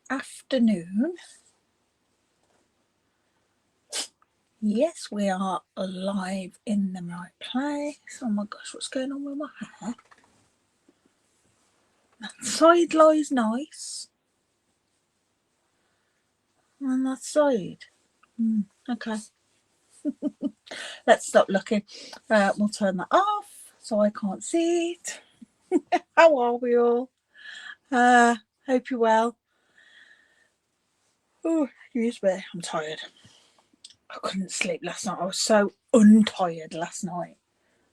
afternoon. Yes, we are live in the right place. Oh my gosh, what's going on with my hair? That side lie's nice. And that side. Okay. Let's stop looking. We'll turn that off so I can't see it. How are we all? Hope you're well. Oh, excuse me. I'm tired. I couldn't sleep last night. I was so untired last night.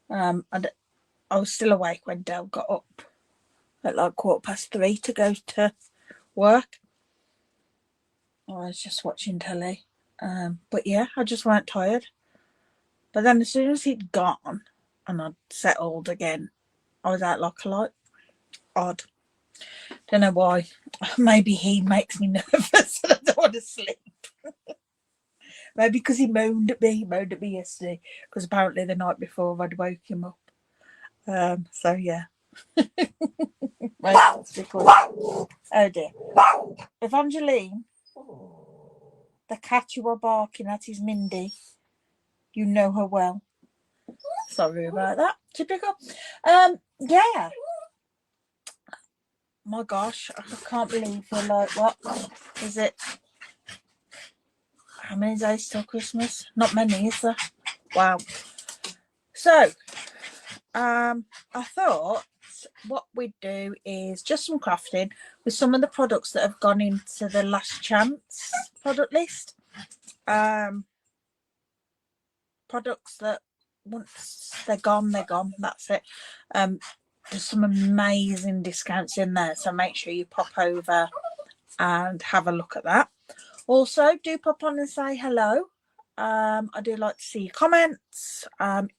And I was still awake when Dale got up at like 3:15 to go to work. I was just watching telly. But yeah, I just weren't tired. But then as soon as he'd gone and I'd settled again, I was out like a light. Odd. Don't know why. Maybe he makes me nervous and I don't want to sleep. Maybe because he moaned at me yesterday, because apparently the night before I'd woke him up. So yeah. Right, oh dear. Evangeline, the cat you are barking at is Mindy. You know her well. Sorry about that. Typical. Yeah. My gosh, I can't believe we're like, what is it? How many days till Christmas? Not many, is there? Wow. So, I thought what we'd do is just some crafting with some of the products that have gone into the last chance product list. Products that once they're gone, that's it. There's some amazing discounts in there, so make sure you pop over and have a look at that. Also, do pop on and say hello. I do like to see your comments.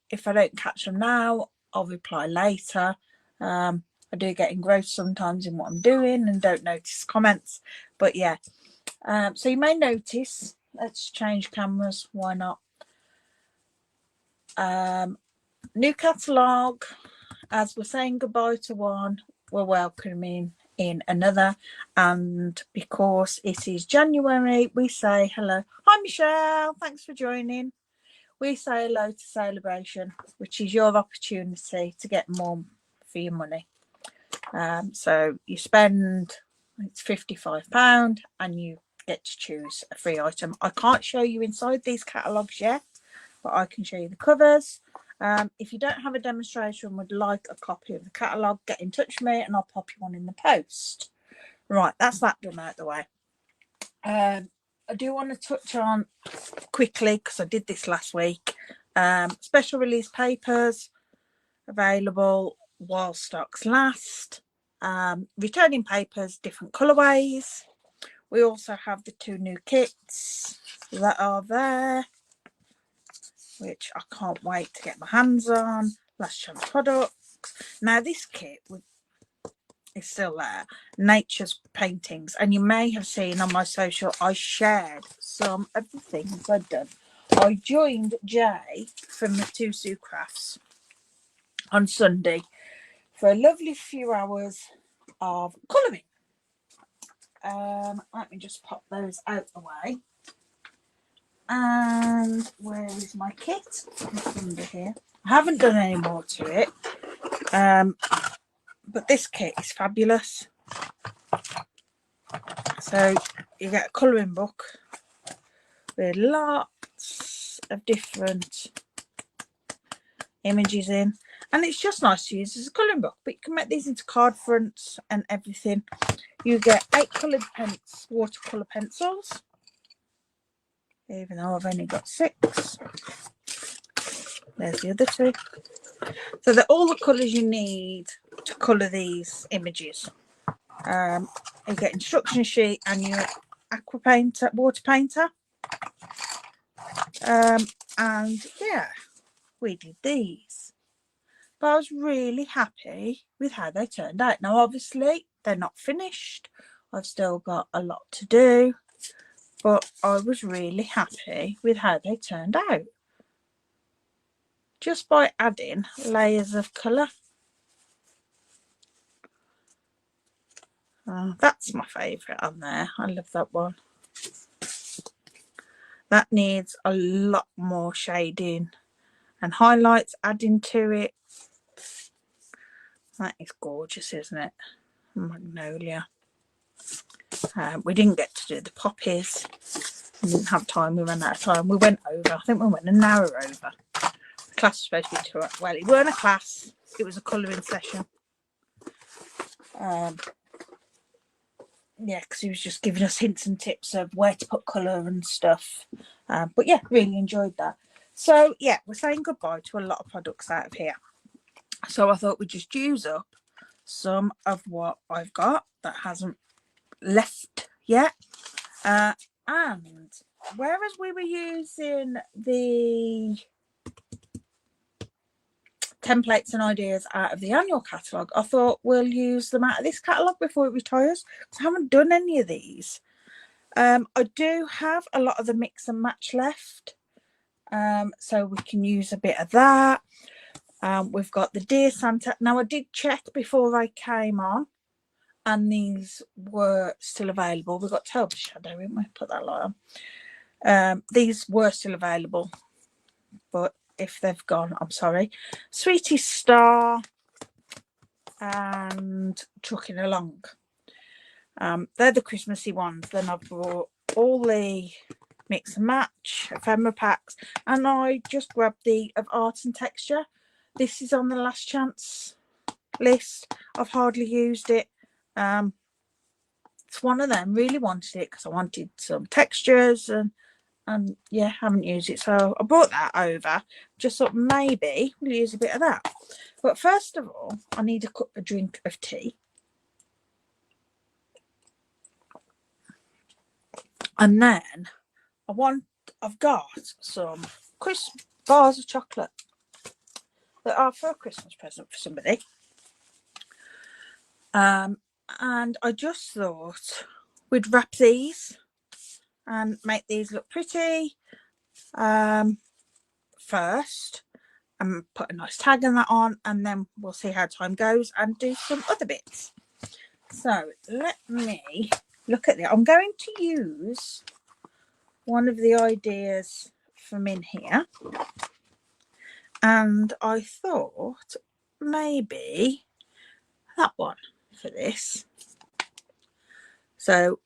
If I don't catch them now, I'll reply later. I do get engrossed sometimes in what I'm doing and don't notice comments, but yeah. So you may notice, let's change cameras, why not? New catalogue. As we're saying goodbye to one, we're welcoming in another, and because it is January, we say hello. Hi Michelle, thanks for joining. We say hello to Celebration, which is your opportunity to get more for your money. So you spend, it's £55 and you get to choose a free item. I can't show you inside these catalogues yet, but I can show you the covers. If you don't have a demonstration and would like a copy of the catalogue, get in touch with me and I'll pop you one in the post. Right, that's that done out of the way. I do want to touch on quickly, because I did this last week, special release papers available while stocks last. Returning papers, different colourways. We also have the 2 new kits that are there, which I can't wait to get my hands on. Last chance products. Now this kit is still there. Nature's paintings, and you may have seen on my social, I shared some of the things I'd done. I joined Jay from the 2 Sue Crafts on Sunday for a lovely few hours of colouring. Let me just pop those out the way. And where is my kit? It's under here. I haven't done any more to it, but this kit is fabulous. So you get a colouring book with lots of different images in, and it's just nice to use as a colouring book, but you can make these into card fronts and everything. You get 8 coloured watercolour pencils, even though I've only got 6. There's the other 2. So they're all the colours you need to colour these images. You get instruction sheet and your aqua painter, water painter. And yeah, we did these. But I was really happy with how they turned out. Now, obviously, they're not finished. I've still got a lot to do. But I was really happy with how they turned out. Just by adding layers of colour. That's my favourite on there. I love that one. That needs a lot more shading and highlights adding to it. That is gorgeous, isn't it? Magnolia. We didn't get to do the poppies. We didn't have time. We ran out of time. We went over. I think we went an hour over. The class was supposed to be 2 hours. Well, it weren't a class. It was a colouring session. Yeah, because he was just giving us hints and tips of where to put colour and stuff. But yeah, really enjoyed that. So yeah, we're saying goodbye to a lot of products out of here. So I thought we'd just use up some of what I've got that hasn't left yet. And whereas we were using the templates and ideas out of the annual catalogue, I thought we'll use them out of this catalogue before it retires, because I haven't done any of these. I do have a lot of the mix and match left, so we can use a bit of that. We've got the Dear Santa. Now, I did check before I came on, and these were still available. We've got Toby Shadow, didn't we? Put that light on. These were still available, but if they've gone, I'm sorry. Sweetie Star and Trucking Along. They're the Christmassy ones. Then I've brought all the mix and match ephemera packs, and I just grabbed the of art and texture. This is on the last chance list. I've hardly used it. It's one of them. Really wanted it because I wanted some textures, and yeah, haven't used it, so I brought that over. Just thought maybe we'll use a bit of that. But first of all, I need a drink of tea. And then I've got some bars of chocolate that are for a Christmas present for somebody. And I just thought we'd wrap these and make these look pretty first, and put a nice tag on that on, and then we'll see how time goes and do some other bits. So let me look at it. I'm going to use one of the ideas from in here, and I thought maybe that one for this. So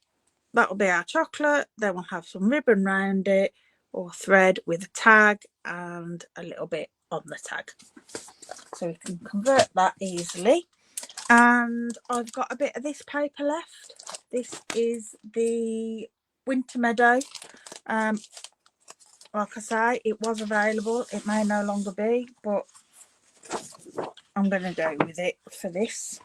that'll be our chocolate. Then we'll have some ribbon round it, or thread with a tag and a little bit on the tag, so we can convert that easily. And I've got a bit of this paper left. This is the Winter Meadow. Like I say, it was available. It may no longer be, but I'm going to go with it for this.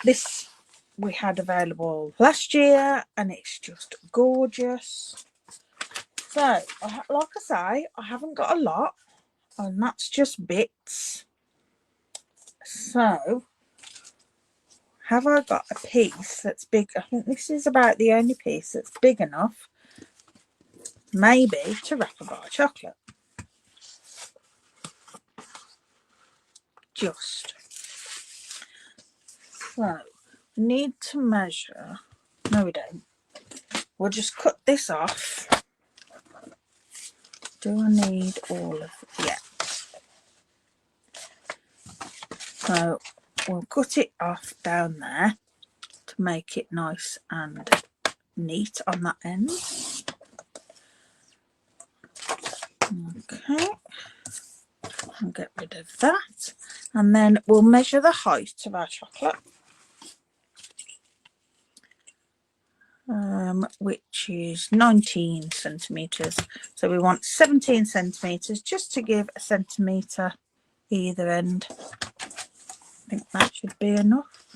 This we had available last year, and it's just gorgeous. So, like I say, I haven't got a lot, and that's just bits. So, have I got a piece that's big? I think this is about the only piece that's big enough, maybe, to wrap a bar of chocolate. Just. So, need to measure. No, we don't. We'll just cut this off. Do I need all of it? Yeah. So we'll cut it off down there to make it nice and neat on that end. Okay. I'll get rid of that. And then we'll measure the height of our chocolate. Which is 19 centimetres. So we want 17 centimetres, just to give a centimetre either end. I think that should be enough.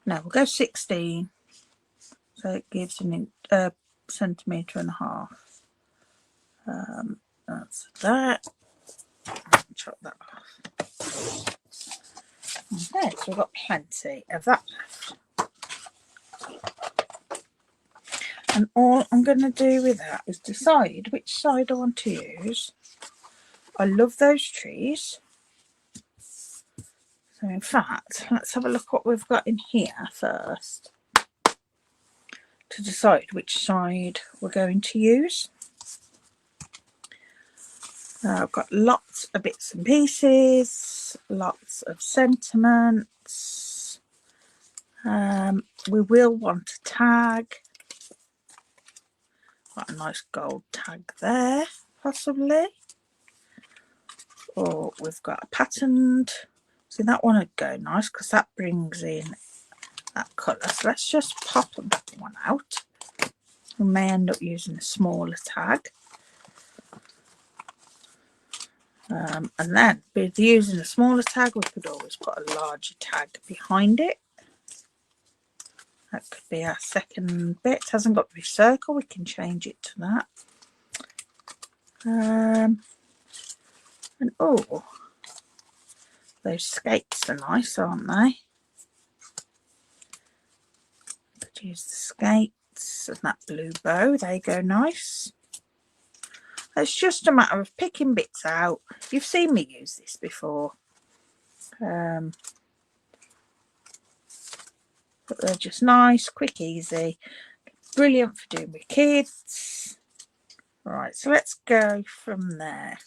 No, we'll go 16. So it gives a centimetre and a half. That's that. Chop that off. Okay, so we've got plenty of that left. And all I'm going to do with that is decide which side I want to use. I love those trees. So in fact, let's have a look what we've got in here first to decide which side we're going to use. I've got lots of bits and pieces, lots of sentiments. We will want a tag. Got a nice gold tag there, possibly. Or we've got a patterned. See, that one would go nice because that brings in that colour. So let's just pop that one out. We may end up using a smaller tag. And then with using a smaller tag, we could always put a larger tag behind it. That could be our second bit. It hasn't got to be circle, we can change it to that. And oh, those skates are nice, aren't they? Could use the skates and that blue bow, they go nice. It's just a matter of picking bits out. You've seen me use this before. But they're just nice, quick, easy. Brilliant for doing with kids. Right, so let's go from there.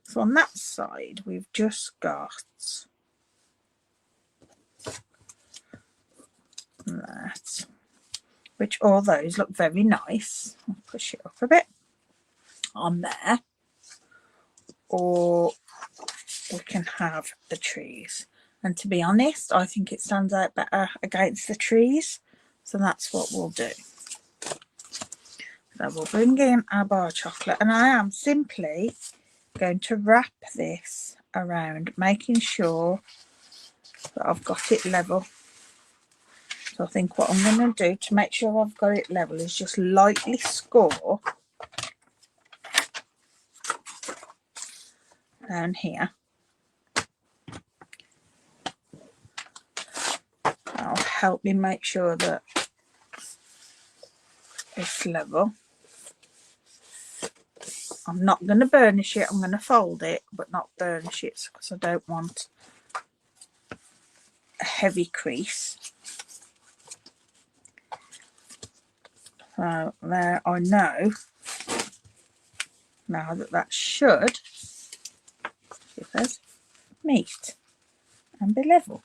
So on that side, we've just got that, which all those look very nice. I'll push it up a bit on there. Or we can have the trees. And to be honest, I think it stands out better against the trees. So that's what we'll do. So we'll bring in our bar chocolate, and I am simply going to wrap this around, making sure that I've got it level. So I think what I'm going to do to make sure I've got it level is just lightly score down here. That'll help me make sure that it's level. I'm not going to burnish it, I'm going to fold it, but not burnish it because I don't want a heavy crease. So there, I know now that that should meet and be level.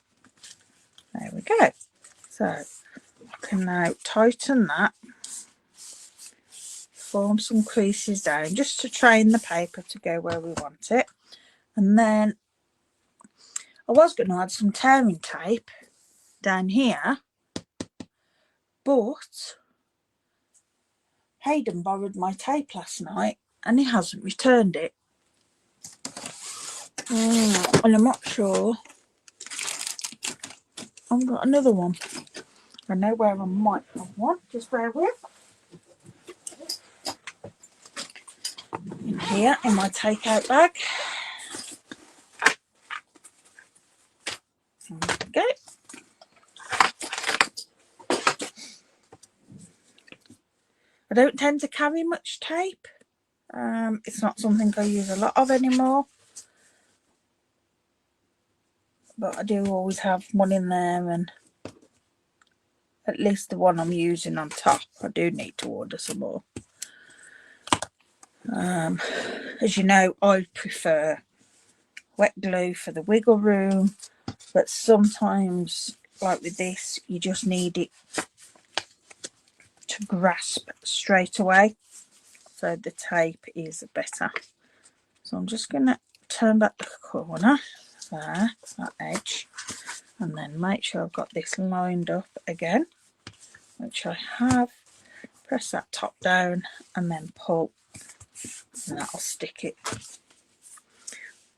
There we go. So I can now tighten that, form some creases down just to train the paper to go where we want it. And then I was going to add some tearing tape down here, but Hayden borrowed my tape last night and he hasn't returned it. And I'm not sure I've got another one. I know where I might have one, just bear with. In here, in my takeout bag. There we go. I don't tend to carry much tape. It's not something I use a lot of anymore. But I do always have one in there, and at least the one I'm using on top. I do need to order some more. As you know, I prefer wet glue for the wiggle room, but sometimes, like with this, you just need it to grasp straight away. So the tape is better. So I'm just going to turn back the corner there, that edge, and then make sure I've got this lined up again, which I have. Press that top down and then pull, and that'll stick it.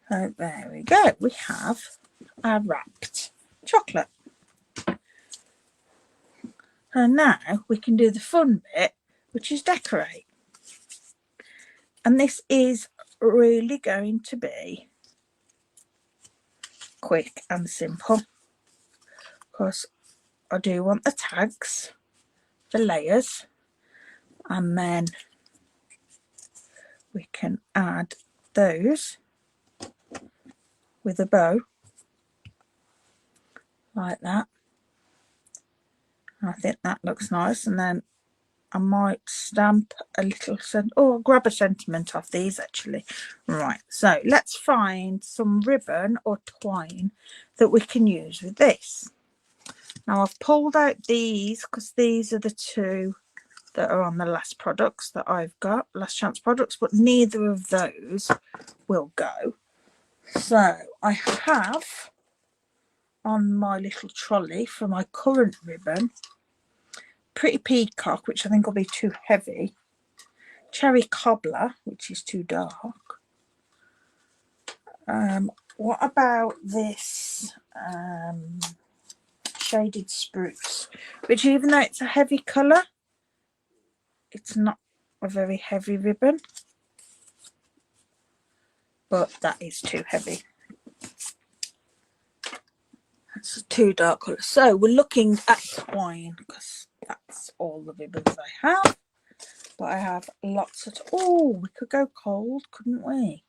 So there we go, we have our wrapped chocolate. And now we can do the fun bit, which is decorate. And this is really going to be quick and simple, because I do want the tags, the layers, and then we can add those with a bow like that. I think that looks nice. And then I might stamp a little, I'll grab a sentiment off these actually. Right, so let's find some ribbon or twine that we can use with this. Now I've pulled out these because these are the two that are on the last products that I've got, last chance products, but neither of those will go. So I have on my little trolley for my current ribbon, Pretty Peacock, which I think will be too heavy, Cherry Cobbler, which is too dark. What about this Shaded Spruce, which even though it's a heavy colour, it's not a very heavy ribbon, but that is too heavy. It's too dark colour. So we're looking at twine because that's all the ribbons I have. But I have lots of... Oh, we could go gold, couldn't we?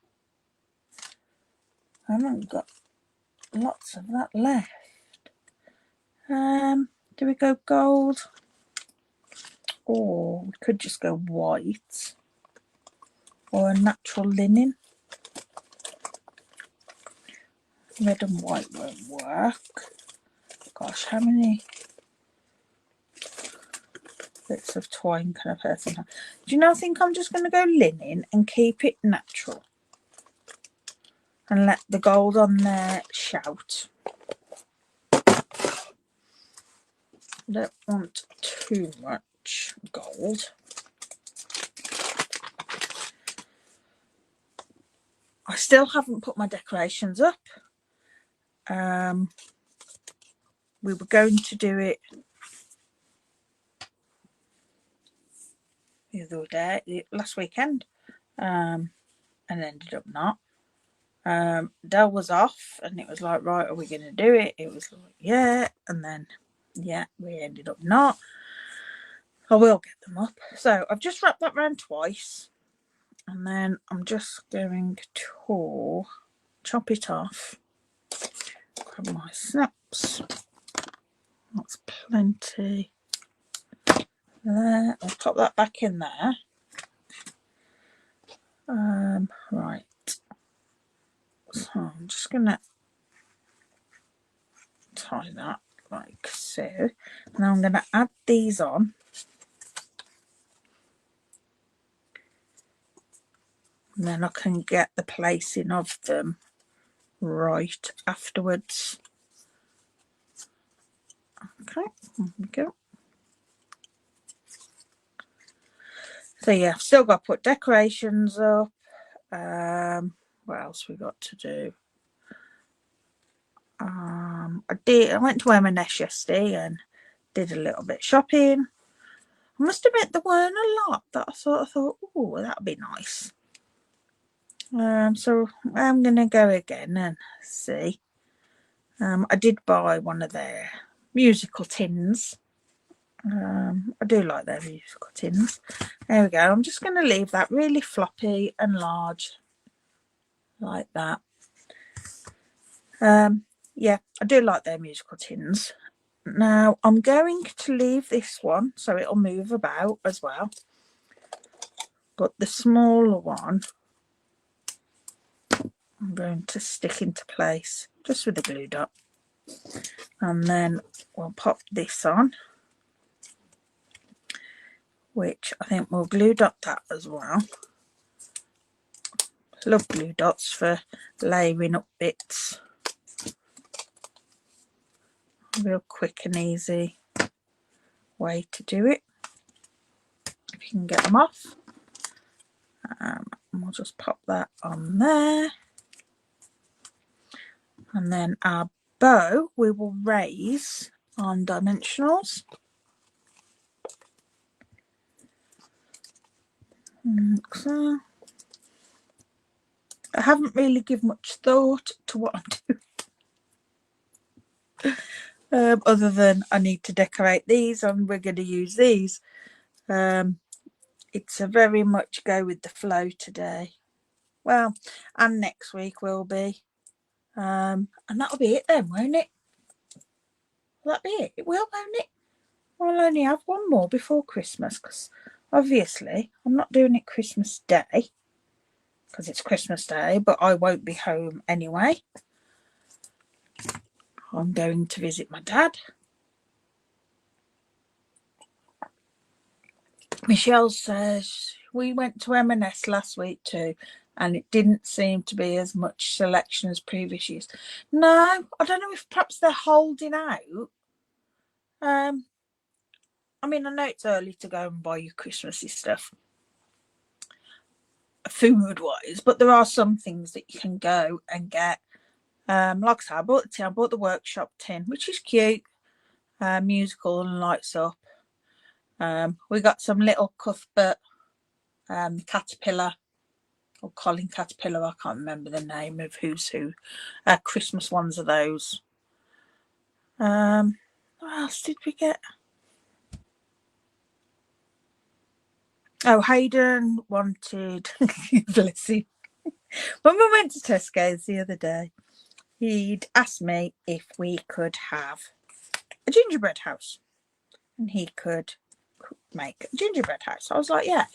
I haven't got lots of that left. Do we go gold? Or we could just go white. Or a natural linen. Red and white won't work. Gosh, how many bits of twine can a person have? Do you know, I think I'm just going to go linen and keep it natural. And let the gold on there shout. Don't want too much gold. I still haven't put my decorations up. We were going to do it the other day, last weekend, and ended up not. Dell was off and it was like, right, are we going to do it? It was like, yeah, and then yeah, we ended up not. I will get them up. So I've just wrapped that round twice, and then I'm just going to chop it off. Grab my snaps. That's plenty there. I'll pop that back in there. Right. So I'm just gonna tie that like so. Now I'm gonna add these on. And then I can get the placing of them right afterwards. Okay, there we go. So yeah, I've still got to put decorations up. What else we got to do? I went to M&S yesterday and did a little bit shopping. I must admit there weren't a lot that I thought, oh, that'd be nice. So I'm gonna go again and see. I did buy one of their musical tins. I do like their musical tins. There we go. I'm just going to leave that really floppy and large like that. Yeah, I do like their musical tins. Now I'm going to leave this one so it'll move about as well. But the smaller one I'm going to stick into place just with a glue dot. And then we'll pop this on, which I think we'll glue dot that as well. Love glue dots for layering up bits. Real quick and easy way to do it. If you can get them off. And we'll just pop that on there. And then our bow we will raise on dimensionals. So I haven't really given much thought to what I'm doing. Other than I need to decorate these and we're going to use these. It's a very much go with the flow today. Well, and next week will be. And that'll be it then, won't it? that be it? It will, won't it? I'll only have one more before Christmas, because obviously I'm not doing it Christmas Day, because it's Christmas Day, but I won't be home anyway. I'm going to visit my dad. Michelle says we went to M&S last week too, and it didn't seem to be as much selection as previous years. No, I don't know if perhaps they're holding out. I mean, I know it's early to go and buy your Christmassy stuff, food-wise, but there are some things that you can go and get. Like I said, I bought the tin, I bought the workshop tin, which is cute, musical and lights up. We got some little Cuthbert caterpillar, or Colin Caterpillar, I can't remember the name of who's who. Christmas ones are those. What else did we get? Oh, Hayden wanted, bless him, when we went to Tesco's the other day, he'd asked me if we could have a gingerbread house, and he could make a gingerbread house. I was like, yeah,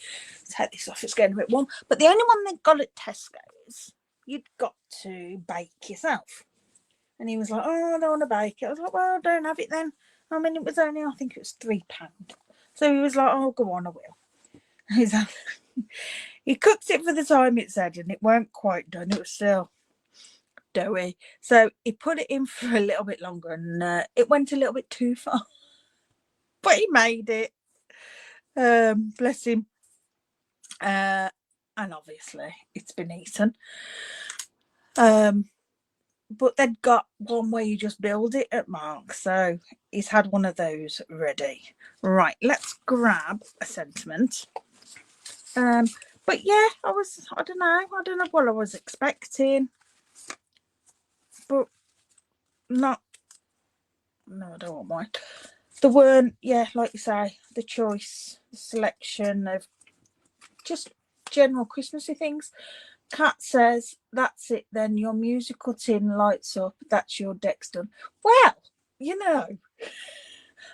take this off, it's getting a bit warm. But the only one they got at Tesco's, you'd got to bake yourself. And he was like, oh, I don't want to bake it. I was like, well, don't have it then. I mean, it was only, I think it was £3. So he was like, oh, go on, I will. He's like, he cooked it for the time it said, and it weren't quite done. It was still doughy. So he put it in for a little bit longer, and it went a little bit too far. But he made it. Bless him. And obviously it's been eaten. But they'd got one where you just build it at Mark, so he's had one of those ready. Right, let's grab a sentiment. But yeah, I don't know what I was expecting, but not, no, I don't want mine. There weren't, yeah, like you say, the choice, the selection of just general Christmassy things. Kat says, that's it then, your musical tin lights up, that's your deck's done. Well, you know,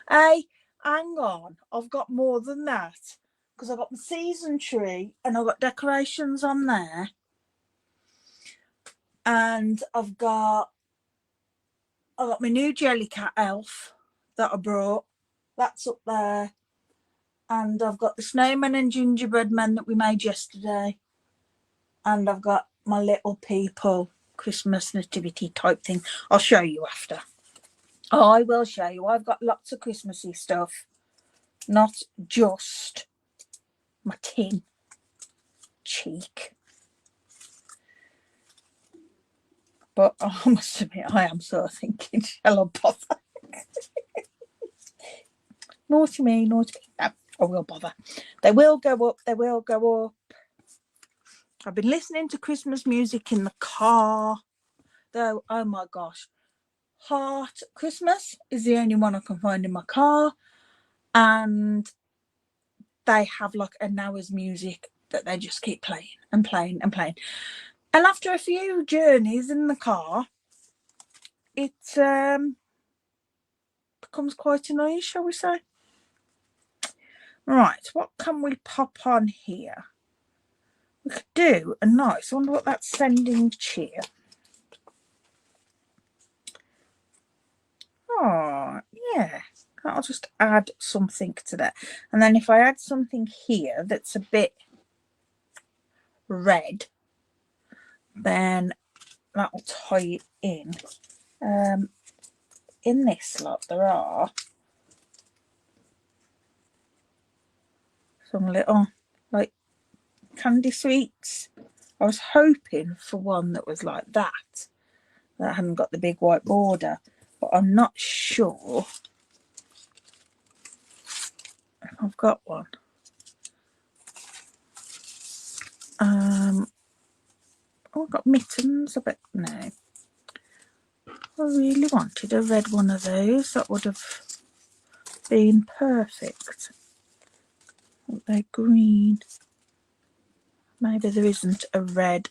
hang on, I've got more than that, because I've got my season tree and I've got decorations on there, and I've got my new Jellycat elf that I brought, that's up there, and I've got the snowman and gingerbread men that we made yesterday, and I've got my little people Christmas nativity type thing. I'll show you after. I will show you. I've got lots of Christmassy stuff, not just my tin. Cheek. But I must admit, I am sort of thinking, shall I bother? Naughty me. No, I will bother. They will go up. They will go up. I've been listening to Christmas music in the car, though. Oh my gosh. Heart Christmas is the only one I can find in my car, and they have like an hour's music that they just keep playing and playing and playing. And after a few journeys in the car, it becomes quite annoying, shall we say. Right, what can we pop on here? We could do a nice, I wonder what that's sending cheer. Oh, yeah. I'll just add something to that. And then if I add something here that's a bit red, then that will tie it in. In this lot, there are some little, like, candy sweets. I was hoping for one that was like that hadn't got the big white border, but I'm not sure if I've got one. Oh, I've got mittens. I bet no. I really wanted a red one of those. That would have been perfect. They're green. Maybe there isn't a red.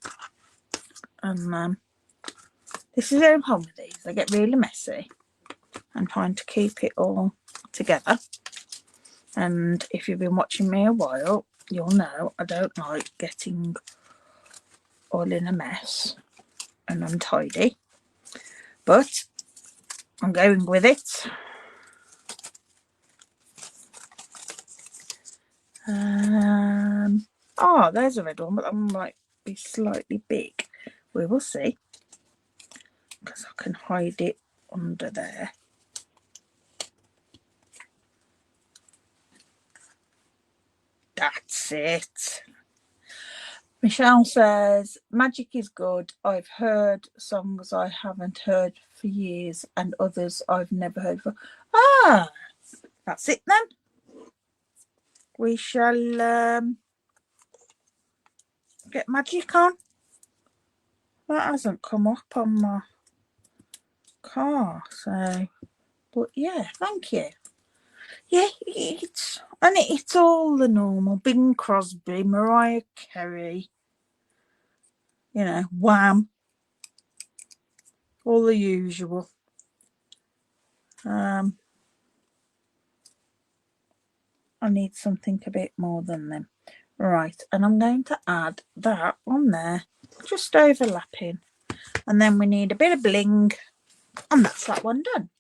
And this is where I'm home with these. They get really messy. and trying to keep it all together. And if you've been watching me a while, you'll know I don't like getting all in a mess and untidy, but I'm going with it. Oh, there's a red one, but that one might be slightly big. We will see, because I can hide it under there. That's it. Michelle says, magic is good. I've heard songs I haven't heard for years and others I've never heard for. Ah, that's it then. We shall get magic on. That hasn't come up on my car, so, but yeah, thank you. Yeah, it's all the normal. Bing Crosby, Mariah Carey, you know, Wham, all the usual. I need something a bit more than them. Right, and I'm going to add that on there, just overlapping. And then we need a bit of bling, and that's that one done.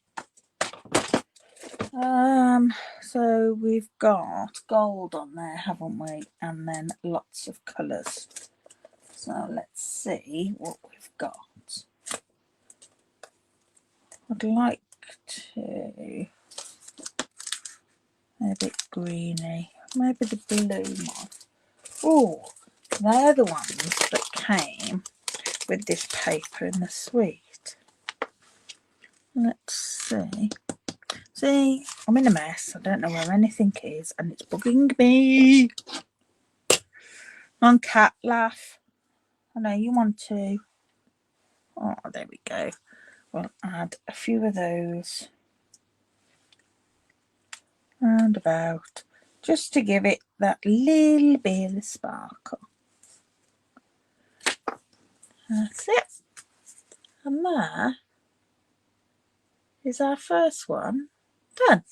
So we've got gold on there, haven't we? And then lots of colours. So let's see what we've got. I'd like to maybe it's greeny, maybe the blue one. Oh, they're the ones that came with this paper in the suite. Let's see. See, I'm in a mess. I don't know where anything is, and it's bugging me. On cat laugh. I know you want to. Oh, there we go. We'll add a few of those round about, just to give it that little bit of sparkle. That's it. And there is our first one done.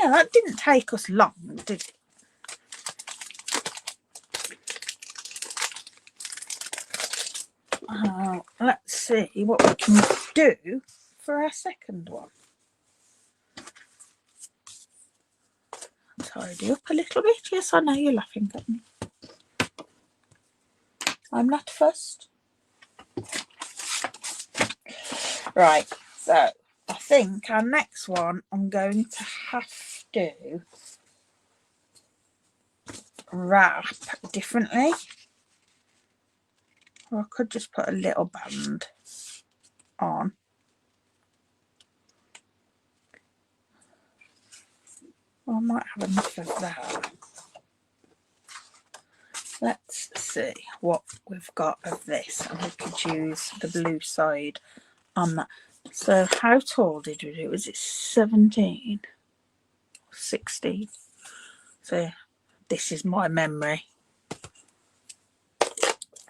Yeah, that didn't take us long, did it? Let's see what we can do for our second one. Tidy up a little bit. Yes, I know you're laughing at me. I'm not fussed. Right, so I think our next one I'm going to have to wrap differently. Or I could just put a little band on. Well, I might have enough of that. Let's see what we've got of this, and we could use the blue side on that. So how tall did we do? Was it 17? 16? So this is my memory.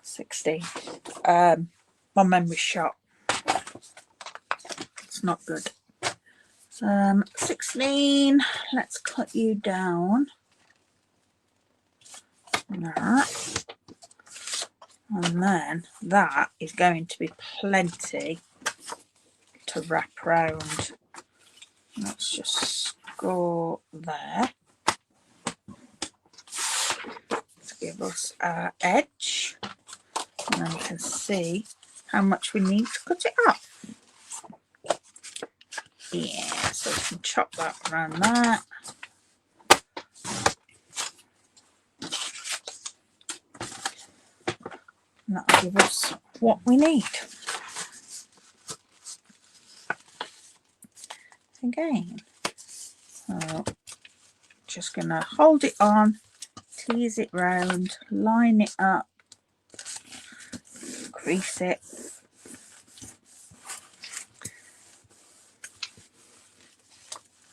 16. My memory's shot. It's not good. 16. Let's cut you down. That. And then that is going to be plenty to wrap around. Let's just go there to give us our edge, and then we can see how much we need to cut it up. Yeah, so we can chop that around that. And that'll give us what we need. Again, so just gonna hold it on, tease it round, line it up, crease it.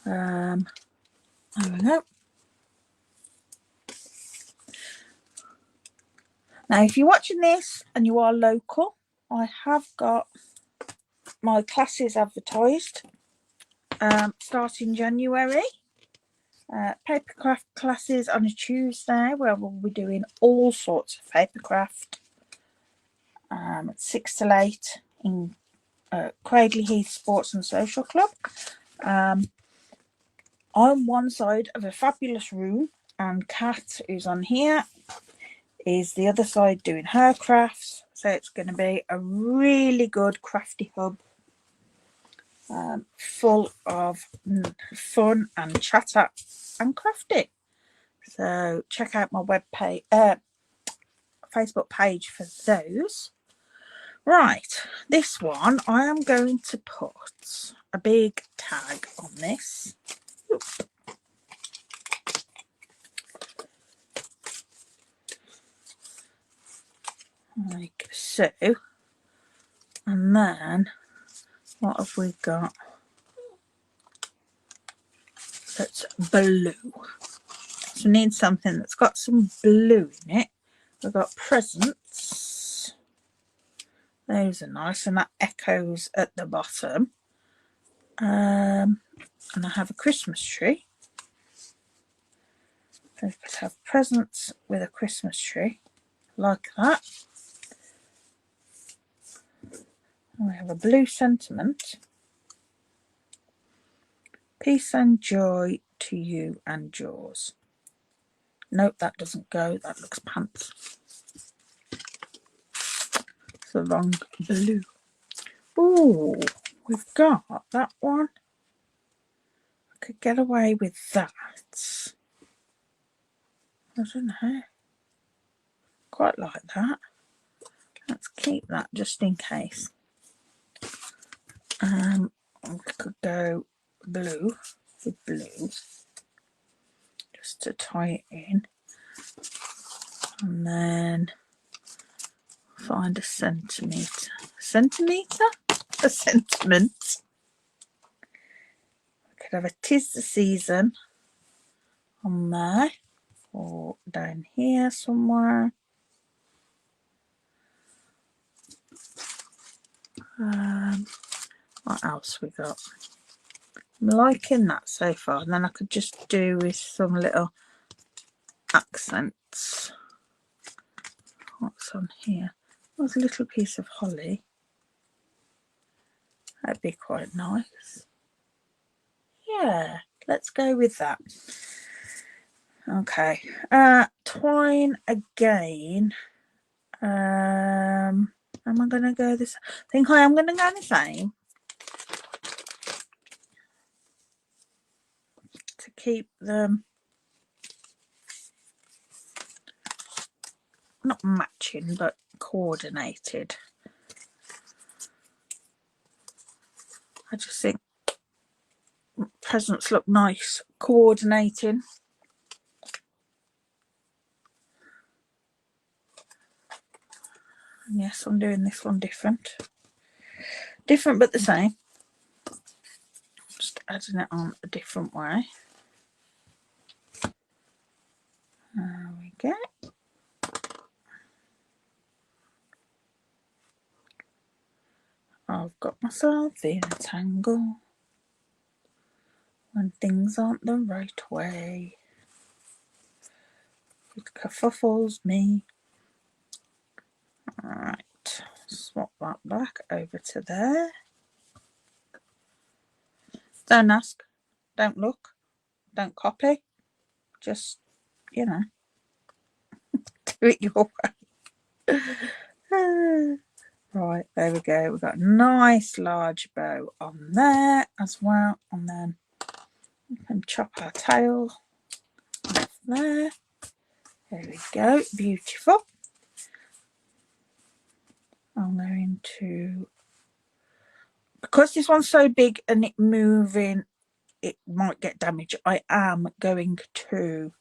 There we go. Now, if you're watching this and you are local, I have got my classes advertised starting January. Papercraft classes on a Tuesday, where we'll be doing all sorts of papercraft at 6 till 8 in Cradley Heath Sports and Social Club. On one side of a fabulous room, and Kat, who's on here, is the other side doing her crafts. So it's going to be a really good crafty hub, full of fun and chatter and crafty. So check out my web page, Facebook page for those. Right, this one I am going to put a big tag on this. Like so. And then what have we got? That's blue. So we need something that's got some blue in it. We've got presents. Those are nice, and that echoes at the bottom. And I have a Christmas tree. So we could have presents with a Christmas tree, like that. And we have a blue sentiment. Peace and joy to you and yours. Nope, that doesn't go. That looks pants. It's the wrong blue. Ooh, we've got that one. I could get away with that. I don't know. Quite like that. Let's keep that just in case. We could go blue with blue, just to tie it in, and then find a centimetre. Centimetre? A sentiment. I could have a "'tis the season" on there, or down here somewhere. What else we got? I'm liking that so far, and then I could just do with some little accents. What's on here? There's a little piece of holly. That'd be quite nice. Yeah, let's go with that. Okay, twine again. Am I going to go this? I think I am going to go the same. To keep them not matching, but coordinated. I just think presents look nice coordinating. And yes, I'm doing this one different but the same. Just adding it on a different way. There we go. I've got myself in a tangle when things aren't the right way. It kerfuffles me. Alright, swap that back over to there. Don't ask, don't look, don't copy. Just, you know, do it your way. Right, there we go. We've got a nice large bow on there as well. And then we can chop our tail off there. There we go. Beautiful. I'm going to, because this one's so big and it moving, it might get damaged. I am going to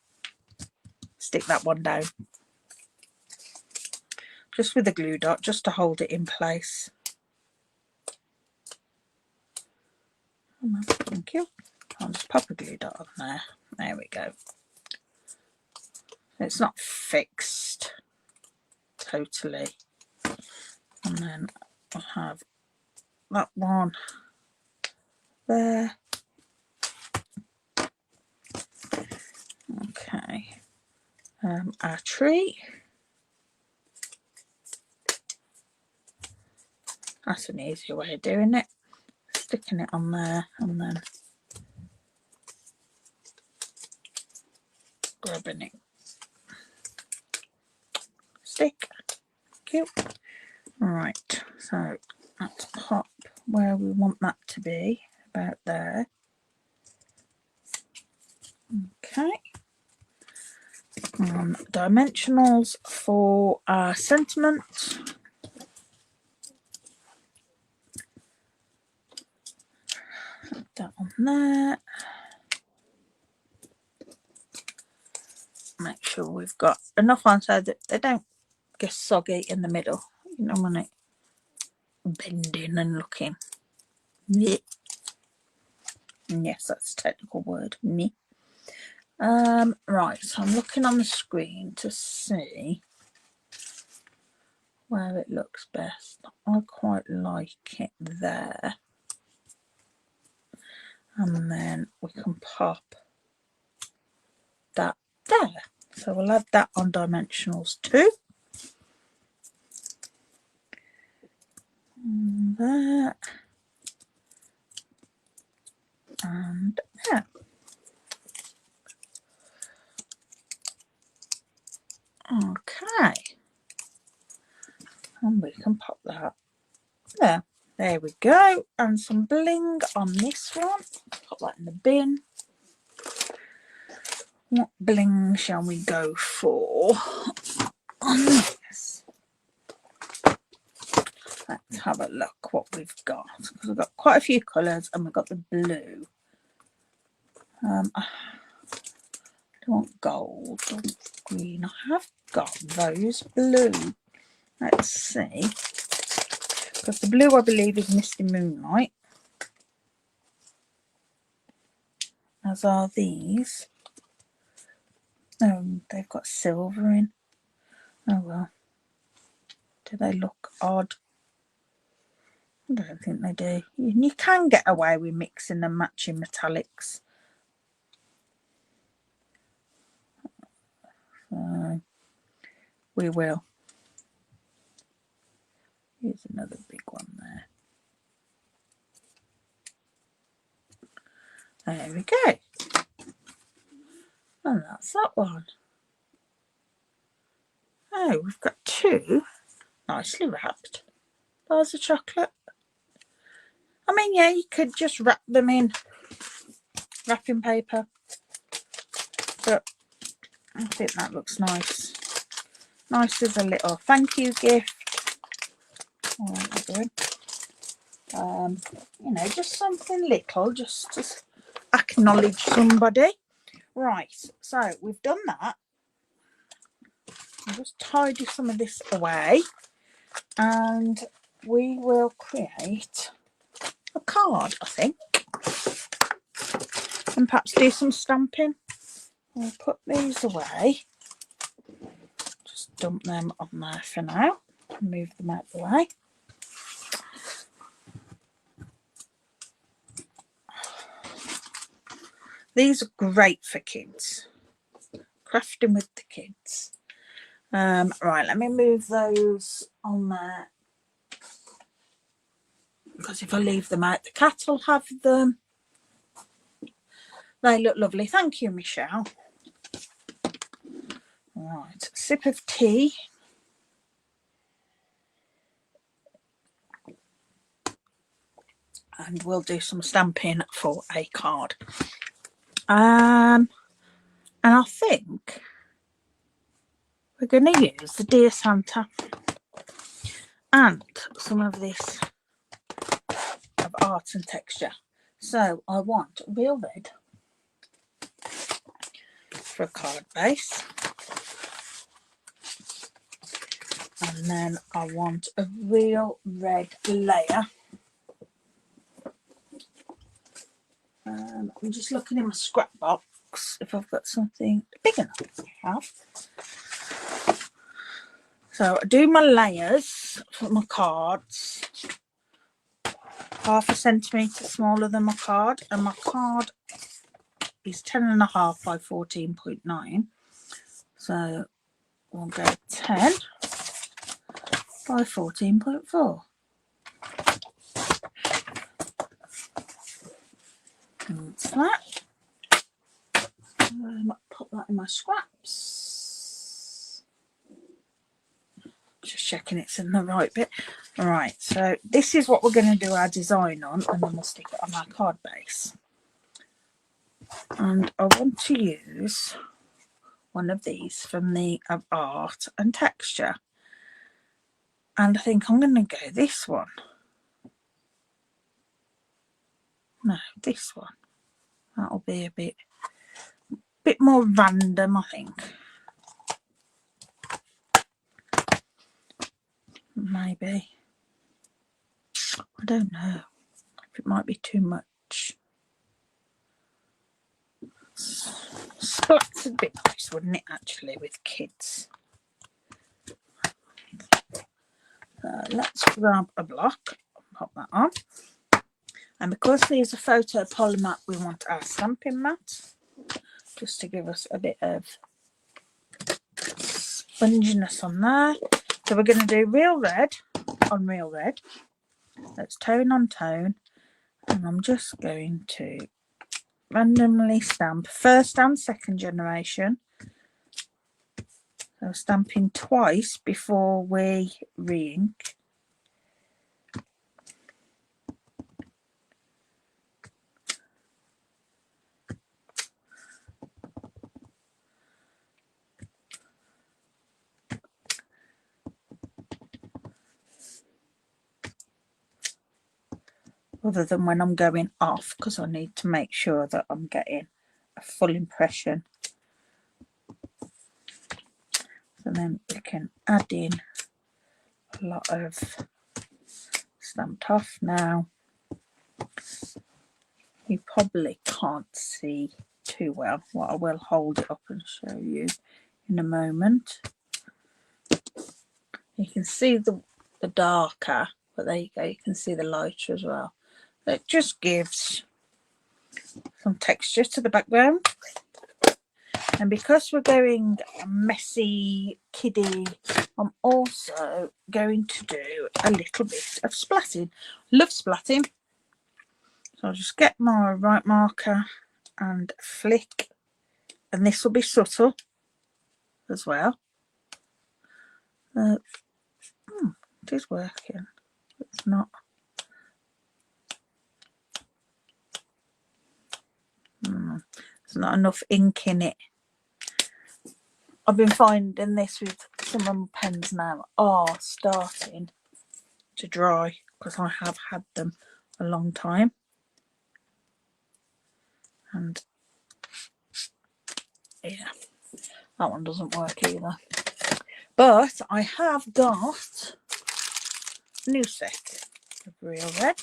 stick that one down. Just with a glue dot, just to hold it in place. Thank you. I'll just pop a glue dot on there. There we go. It's not fixed totally. And then I'll have that one there. Okay, our tree. That's an easier way of doing it. Sticking it on there and then grabbing it. Stick. Cute. Right, so let's pop where we want that to be, about there. Okay. Dimensionals for our sentiment. Put that on there. Make sure we've got enough on so that they don't get soggy in the middle. You don't want it bending and looking. Yes, that's a technical word. Right, so I'm looking on the screen to see where it looks best. I quite like it there. And then we can pop that there. So we'll add that on dimensionals too. And there. And there. Okay. And we can pop that there. There we go. And some bling on this one. Put that in the bin. What bling shall we go for on this? Let's have a look what we've got. Because we've got quite a few colours and we've got the blue. I want gold or green. I have got those blue. Let's see. Because the blue, I believe, is Misty Moonlight. As are these. They've got silver in. Oh well. Do they look odd? I don't think they do. You can get away with mixing and matching metallics. So we will. Here's another big one there. There we go. And that's that one. Oh, we've got two nicely wrapped bars of chocolate. I mean, yeah, you could just wrap them in wrapping paper, but I think that looks nice. Nice as a little thank you gift. You know, just something little, just to acknowledge somebody. Right, so we've done that. I'll just tidy some of this away and we will create a card, I think, and perhaps do some stamping. We'll put these away, just dump them on there for now, move them out the way. These are great for kids, crafting with the kids. Right, let me move those on there, because if I leave them out, the cat will have them. They look lovely. Thank you, Michelle. Right, sip of tea. And we'll do some stamping for a card. And I think we're going to use the Dear Santa and some of this of art and texture. So I want real red for a card base, and then I want a real red layer. I'm just looking in my scrap box if I've got something big enough to have. So I do my layers for my cards. half a centimetre smaller than my card, and my card is 10.5 by 14.9. So we'll go 10 by 14.4. That's that. Pop that in my scraps. Just checking it's in the right bit. Right, so this is what we're going to do our design on, and then we'll stick it on our card base. And I want to use one of these from the Art and Texture. And I think I'm going to go this one. No, this one. That'll be a bit more random, I think. Maybe. I don't know. It might be too much. Splats would be nice, wouldn't it, actually, with kids? Let's grab a block, pop that on. And because these are photopolymer, we want our Stampin' mat, just to give us a bit of sponginess on there. So we're going to do real red on real red. That's tone on tone. And I'm just going to randomly stamp first and second generation. So stamping twice before we re-ink. Other than when I'm going off, because I need to make sure that I'm getting a full impression. So then we can add in a lot of stamped off now. You probably can't see too well. Well, I will hold it up and show you in a moment. You can see the darker, but there you go, you can see the lighter as well. It just gives some texture to the background. And because we're going messy, kiddie, I'm also going to do a little bit of splatting. Love splatting. So I'll just get my right marker and flick. And this will be subtle as well. It is working. It's not. There's not enough ink in it. I've been finding this with some of my pens now are starting to dry because I have had them a long time. And yeah, that one doesn't work either. But I have got a new set of real red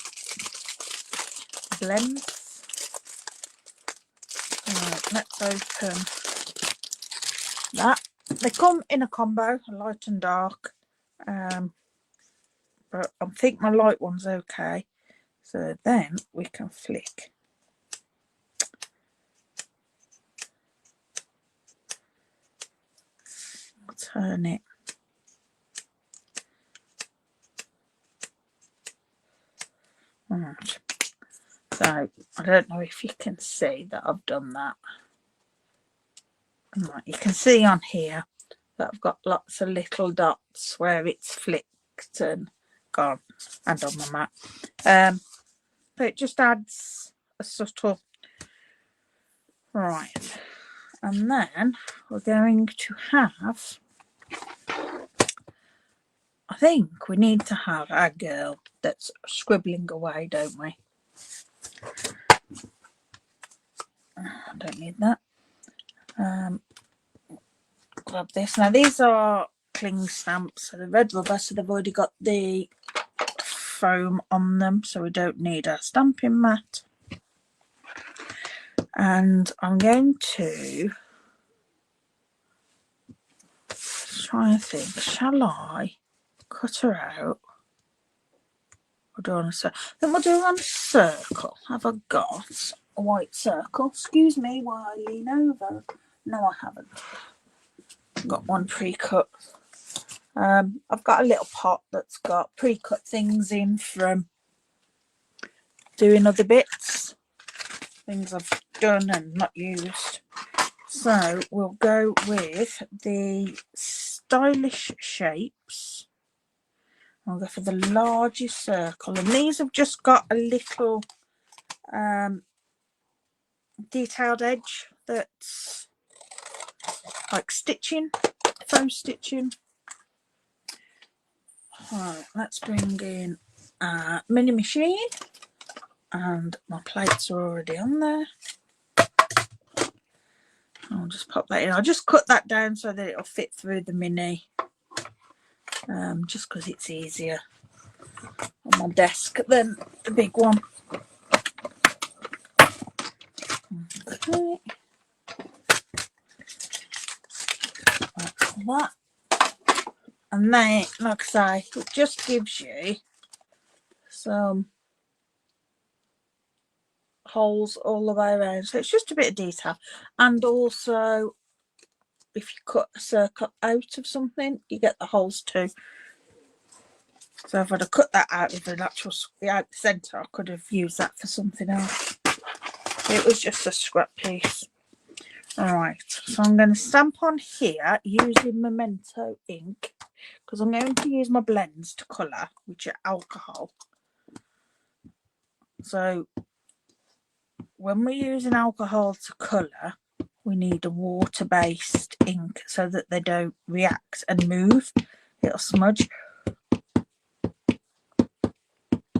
blends. Let's open that. They come in a combo, light and dark, but I think my light one's okay. So then we can flick. I'll turn it. Right. So I don't know if you can see that I've done that. Right, you can see on here that I've got lots of little dots where it's flicked and gone, and on the mat. But it just adds a subtle. Right, and then we're going to have, I think we need to have our girl that's scribbling away, don't we? I don't need that. Grab this. Now these are cling stamps, so the red rubber, so they've already got the foam on them, so we don't need a stamping mat. And I'm going to try and think, shall I cut her out We'll do on a circle. Then we'll do on a circle. Have I got a white circle? Excuse me while I lean over. No, I haven't. I've got one pre-cut. I've got a little pot that's got pre-cut things in from doing other bits, things I've done and not used. So we'll go with the stylish shapes. I'll go for the largest circle, and these have just got a little detailed edge that's like stitching, faux stitching. Right, let's bring in a mini machine, and my plates are already on there. I'll just pop that in. I'll just cut that down so that it'll fit through the mini, just because it's easier on my desk than the big one. Okay, that's that. And then, like I say, it just gives you some holes all the way around, so it's just a bit of detail. And also, if you cut a circle out of something, you get the holes too. So if I'd have cut that out with an actual out the centre, I could have used that for something else. It was just a scrap piece. Alright, so I'm going to stamp on here using Memento ink, because I'm going to use my blends to colour, which are alcohol. So when we're using alcohol to colour, we need a water-based ink so that they don't react and move. It'll smudge.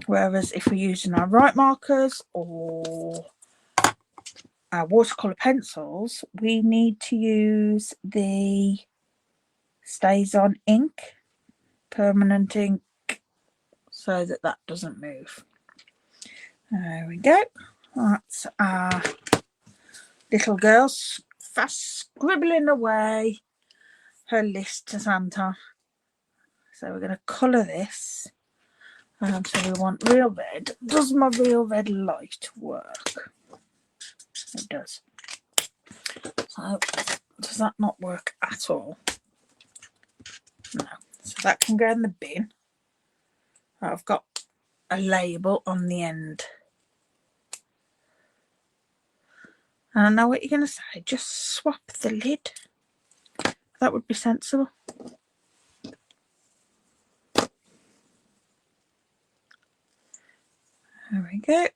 Whereas if we're using our white markers or our watercolour pencils, we need to use the Stays On ink, permanent ink, so that that doesn't move. There we go. That's our little girl fast scribbling away her list to Santa. So we're going to colour this. So we want real red. Does my real red light work? It does. So does that not work at all? No. So that can go in the bin. I've got a label on the end. And I know what you're going to say. Just swap the lid. That would be sensible. There we go.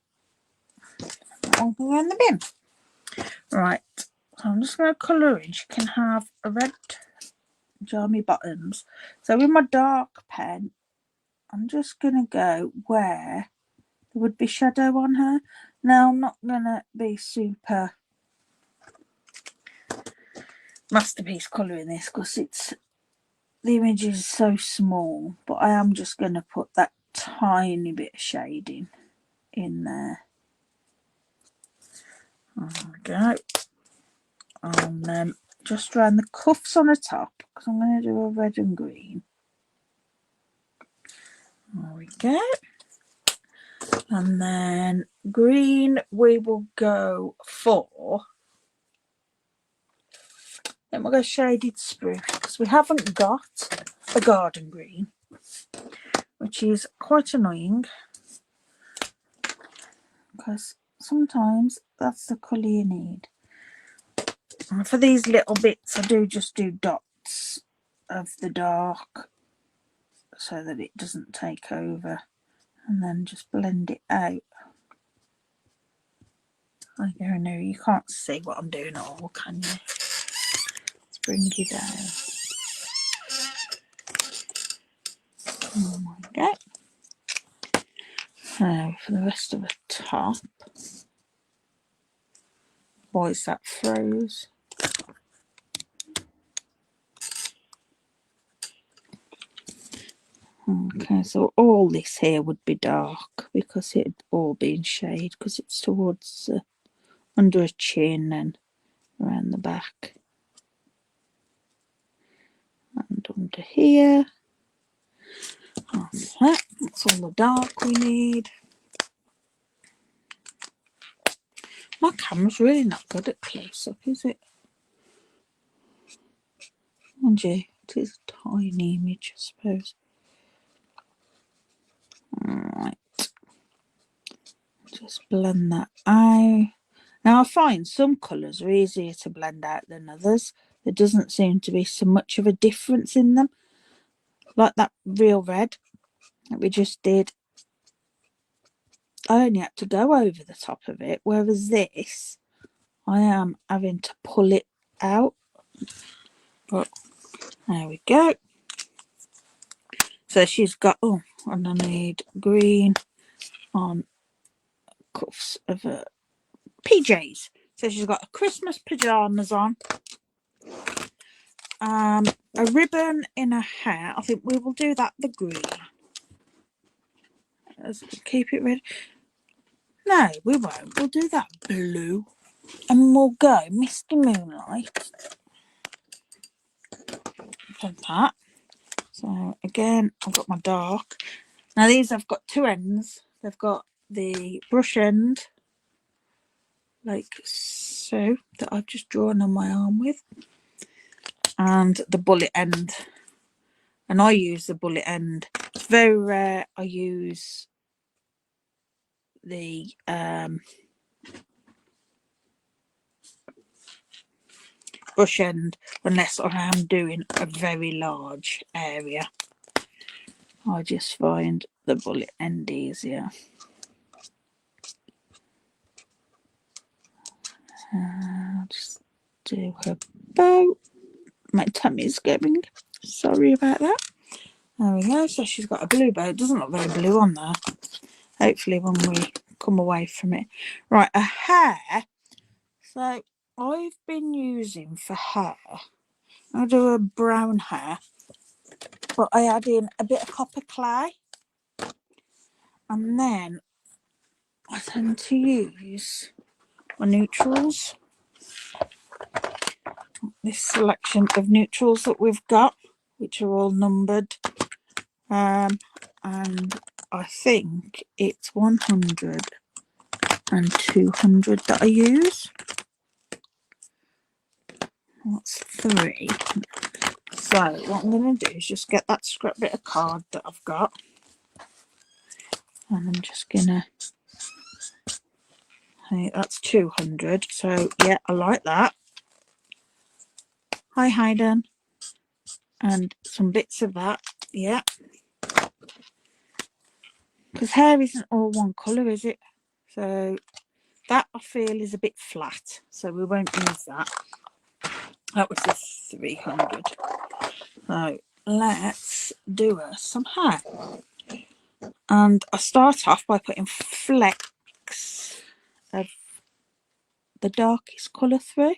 That one can go in the bin. Right. So I'm just going to colour in. You can have a red jammy bottoms. So with my dark pen, I'm just going to go where there would be shadow on her. Now I'm not going to be super masterpiece colouring this because the image is so small, but I am just going to put that tiny bit of shading in there. There we go. And then just around the cuffs on the top, because I'm going to do a red and green. There we go. And then green we will go for, then we'll go shaded spruce, because we haven't got a garden green, which is quite annoying, because sometimes that's the colour you need. And for these little bits I do just do dots of the dark so that it doesn't take over, and then just blend it out. I go now, you can't see what I'm doing at all, can you? Let's bring you down. Oh my god. Now for the rest of the top. Why is that froze? Okay, so all this here would be dark because it'd all be in shade, because it's towards under a chin and around the back and under here. That's that. That's all the dark we need. My camera's really not good at close-up, is it? And you, it is a tiny image, I suppose. Alright. Just blend that out. Now I find some colours are easier to blend out than others. There doesn't seem to be so much of a difference in them. Like that real red that we just did. I only had to go over the top of it, whereas this, I am having to pull it out. But there we go. So she's got, oh, and I need green on cuffs of her PJs. So she's got a Christmas pyjamas on. A ribbon in her hair. I think we will do that the green. Let's keep it red. No, we won't. We'll do that blue. And we'll go Misty Moonlight. Like that. So again, I've got my dark. Now these have got two ends. They've got the brush end, like so, that I've just drawn on my arm with, and the bullet end. And I use the bullet end. It's very rare I use the brush end unless I am doing a very large area. I just find the bullet end easier. I'll just do her bow. My tummy's going. Sorry about that. There we go. So she's got a blue bow. It doesn't look very blue on there. Hopefully when we come away from it. Right, a hair. So I've been using for hair, I do a brown hair, but I add in a bit of copper clay, and then I tend to use my neutrals. This selection of neutrals that we've got, which are all numbered, and I think it's 100 and 200 that I use. That's 3. So what I'm going to do is just get that scrap bit of card that I've got, and I'm just going to, hey, that's 200. So yeah, I like that. Hi Hayden. And some bits of that, yeah. Because hair isn't all one colour, is it? So that I feel is a bit flat, so we won't use that. That was the 300. So let's do some hair. And I start off by putting flecks of the darkest colour through.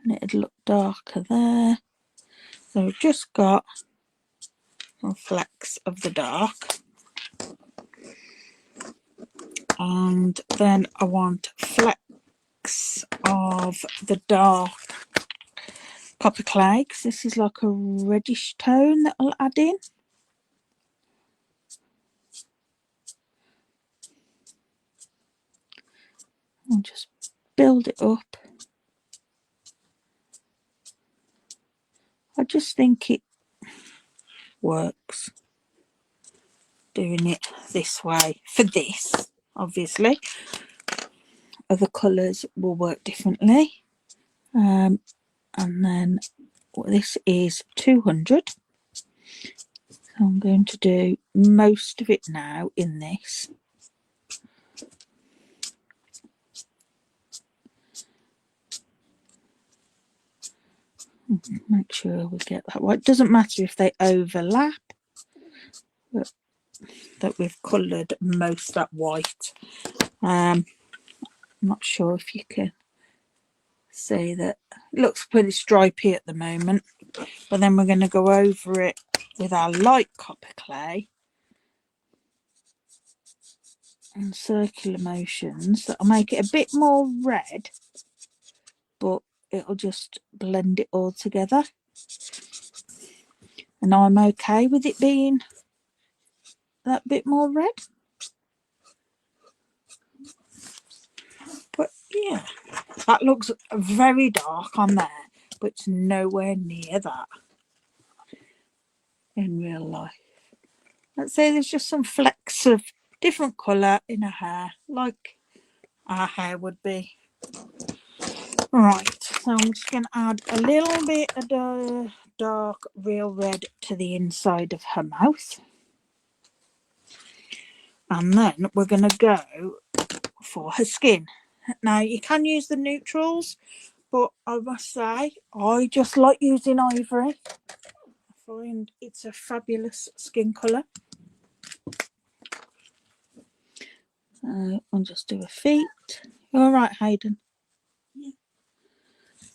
And it'd look darker there. So we've just got some flecks of the dark. And then I want flecks of the dark copper clay, because this is like a reddish tone that I'll add in. I'll just build it up. I just think it works doing it this way for this. Obviously other colours will work differently, and then this is 200, so I'm going to do most of it now in this. Make sure we get that right. It doesn't matter if they overlap, but that we've coloured most that white. I'm not sure if you can see that. It looks pretty stripy at the moment, but then we're going to go over it with our light copper clay and circular motions that'll make it a bit more red, but it'll just blend it all together. And I'm okay with it being that bit more red. But yeah, that looks very dark on there, but it's nowhere near that in real life. Let's say there's just some flecks of different colour in her hair, like our hair would be. Right, so I'm just going to add a little bit of the dark real red to the inside of her mouth. And then we're going to go for her skin. Now, you can use the neutrals, but I must say, I just like using ivory. I find it's a fabulous skin colour. I'll just do her feet. You all right, Hayden? Yeah.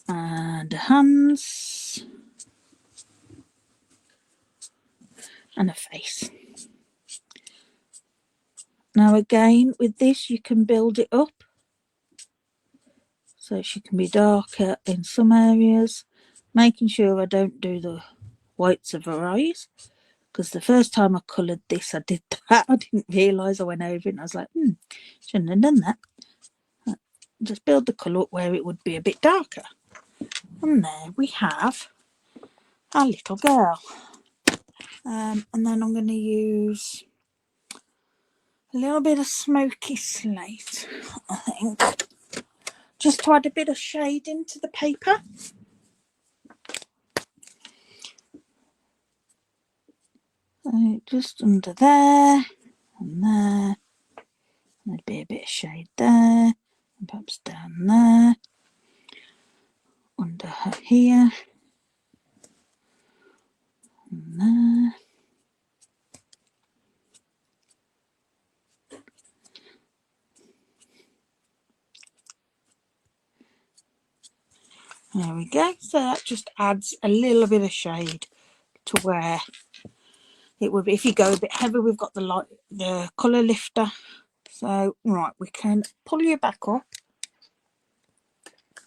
And her hands. And her face. Now again, with this you can build it up. So she can be darker in some areas. Making sure I don't do the whites of her eyes. Because the first time I coloured this, I did that. I didn't realise. I went over it and I was like, shouldn't have done that. Just build the colour up where it would be a bit darker. And there we have our little girl. And then I'm going to use a little bit of smoky slate, I think, just to add a bit of shade into the paper. So just under there and there. There'd be a bit of shade there, and perhaps down there, under her here, and there. There we go. So that just adds a little bit of shade to where it would be. If you go a bit heavy, we've got the colour lifter. So right, we can pull you back up.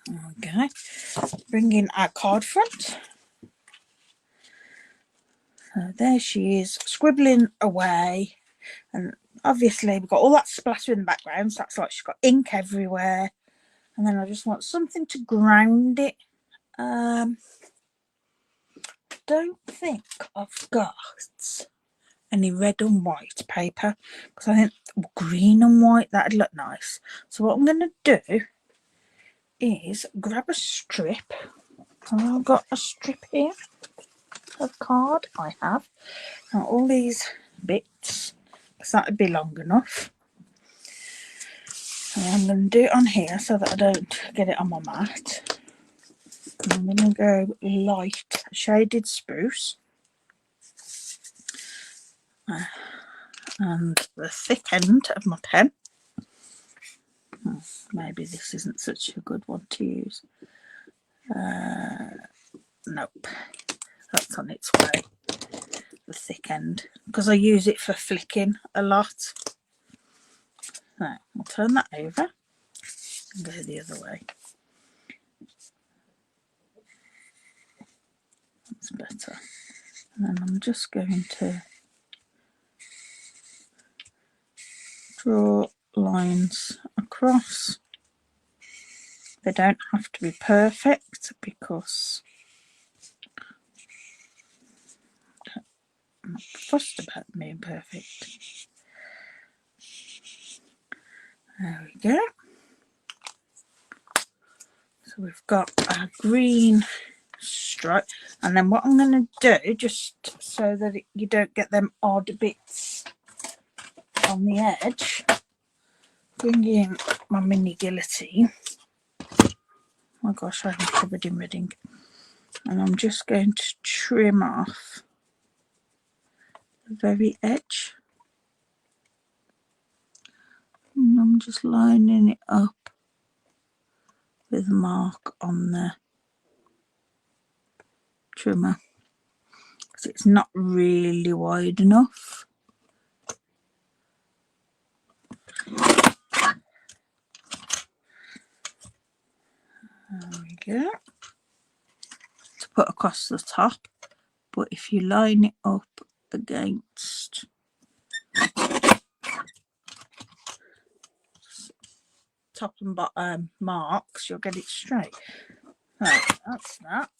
Okay, bring in our card front. So there she is, scribbling away, and obviously we've got all that splatter in the background, so that's like she's got ink everywhere. And then I just want something to ground it. Don't think I've got any red and white paper, because I think green and white, that'd look nice. So what I'm going to do is grab a strip. So I've got a strip here of card. I have now all these bits, because that would be long enough. And I'm going to do it on here so that I don't get it on my mat. And I'm going to go light shaded spruce. And the thick end of my pen. Maybe this isn't such a good one to use. Nope, that's on its way. The thick end, because I use it for flicking a lot. Right, I'll turn that over and go the other way. That's better. And then I'm just going to draw lines across. They don't have to be perfect, because I'm not fussed about being perfect. There we go. So we've got our green stripe, and then what I'm going to do, just so that you don't get them odd bits on the edge, bring in my mini guillotine. Oh my gosh, I'm covered in red ink. And I'm just going to trim off the very edge. And I'm just lining it up with a mark on the trimmer, because it's not really wide enough. There we go. To put across the top, but if you line it up against top and bottom marks, you'll get it straight. Right, that's that.